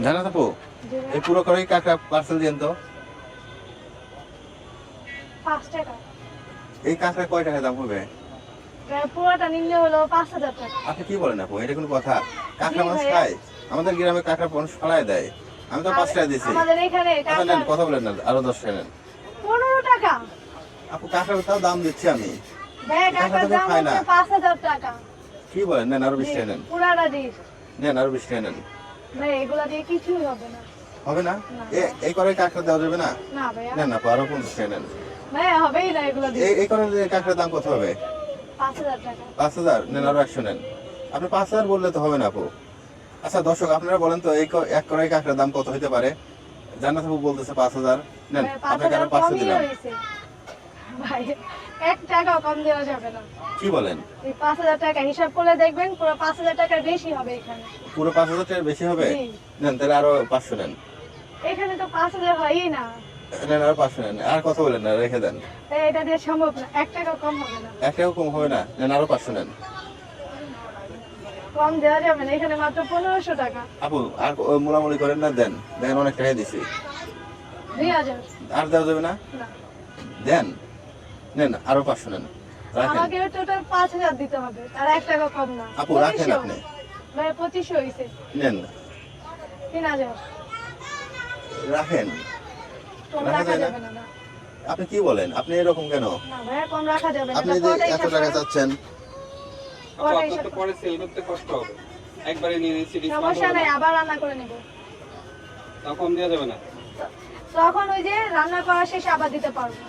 জানা আপু, এই পুরো করে কাঁকড়া পার্সেল দিন তো। 5 টাকা। এই কাঁকড়া কয় টাকা দাম হবে? পুরোটা নিলে হলো 5,000 টাকা। আপনি কি বলেন আপু, এটা কোনো কথা? কাঁকড়া জি মাছ ভাইয়া। খায়? আমাদের গ্রামে কাঁকড়া মানুষ ফালায় দেয়। আমি তো 5 টাকা দিয়েছি। আমাদের এখানে আচ্ছা নেন, কথা বলেন না, আরো 10 টাকা নেন। 15 টাকা। আপু কাঁকড়ার তাও দাম দিচ্ছি আমি। ভাই কাকার তো দাম খায় না। হচ্ছে 5,000 টাকা। কি বলেন? নেন আরো 20 টাকা নেন। পুরাটা দিস। নেন আরো 20 টাকা নেন। ভাই এগুলা দিয়ে কিছুই হবে না। হবে না? না। এই করে কাঁকড়া দেওয়া যাবে না? না ভাইয়া। নেন আপু আরো 50 টাকা নেন। ভাই হবেই না এগুলা দিয়ে। এই করে কাঁকড়ার দাম কত হবে? 5,000 টাকা। 5,000 নেন, আরো 100 নেন। আপনি 5,000 বললে তো হবে না আপু। আচ্ছা দর্শক আপনারা বলেন তো, এই এক কড়াই কাঁকড়ার দাম কত হতে পারে? জান্নাত আপু বলতেছে 5,000। নেন ভাই, আপনাকে আরো 5,000 500 কমই দিলাম। হয়েছে। ভাই 1 টাকাও কম দেওয়া যাবে না। কি বলেন? এই 5,000 টাকা হিসাব করলে দেখবেন পুরো 5,000 টাকার বেশি হবে এখানে। পুরো 5,000 টাকার বেশি হবে? জি। নেন তাহলে আরো 500 নেন। এখানে তো 5,000 হয়ই না। নেন আরো 500 নেন। আর কথা বলেন না, রেখে দেন। তাই এটা দিয়ে সম্ভব না। 1 টাকাও কম হবে না। 1 টাকা কম হবে না? নেন আরো 500 নেন। কম দেওয়া যাবে না, এখানে মাত্র 1500 টাকা। আপু আর মোলামুলি করেন না, দেন। দেখেন অনেক টাকা দিছি। 2000 আর দেওয়া যাবে না? না। দেন। নেন আরো 500 নেন। রাখেন। আমাকে টোটাল 5,000 দিতে হবে, আর 1 টাকা কম না। আপু রাখেন 2500 আপনি। ভাই 2500 হইছে। নেন 3000 রাখেন। কম রাখা রাখা যায় না? যাবে না। না আপনি কি বলেন? আপনি এরকম কেন? ভাই কম রাখা যাবে না। আপনি যে পুরোটাই এত হিসাব টাকা করেন। চাচ্ছেন, পুরোটাই আপনার হিসাব তো করেন। পরে সেল করতে কষ্ট হবে। একবারে নিয়ে নিচ্ছি সমস্যা নাই, আবার রান্না করে নেব। তা কম দেওয়া যাবে না। তখন ওই যে রান্না করা শেষে আবার দিতে পারবো।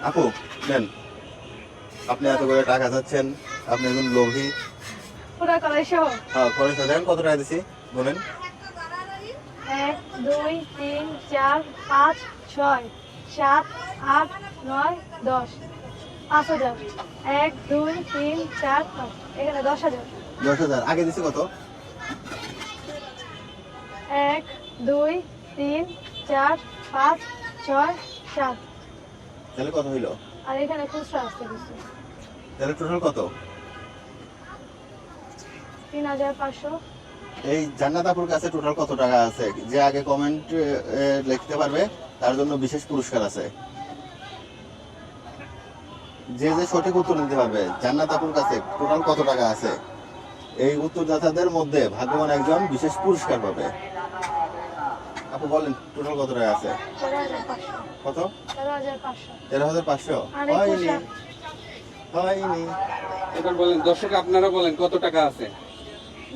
আপু নেন। আপনি এত করে টাকা চাচ্ছেন, আপনি একজন লোভী। পুরো কলাই সহ। হ্যাঁ খরচ দেন, কত টাকা দিছি বলেন? 1 2 3 4 5 6 7 8 9 10 5,000 1 2 3 4 5 এখানে 10,000 10,000 আগে দিছি কত? 1 2 3 4 5 6 7 তাহলে কত হইলো? আর এখানে খুচরা আসতে দিচ্ছে তাহলে টোটাল কত? 3,500 এই জান্নাত আপুর কাছে টোটাল কত টাকা আছে? যে আগে কমেন্ট লিখতে পারবে তার জন্য বিশেষ পুরস্কার আছে। যে যে সঠিক উত্তর দিতে পারবে জান্নাত আপুর কাছে টোটাল কত টাকা আছে, এই উত্তরদাতাদের মধ্যে ভাগ্যবান একজন বিশেষ পুরস্কার পাবে। আপু বলেন টোটাল কত টাকা আছে? 13,500 কত? 13,500 13,500? আর এই হয়নি, খুচরা হয়নি। এবার বলেন দর্শক, আপনারা বলেন কত টাকা আছে।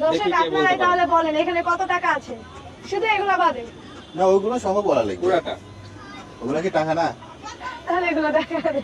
দর্শক দেখি কে আপনারাই বলতে পারে। তাহলে বলেন এখানে কত টাকা আছে, শুধু এগুলা বাদে। না ওইগুলো সহ বলা লাগবে। পুরাটা ওগুলো কি টাকা না? তাহলে এগুলো দেখা যাবে।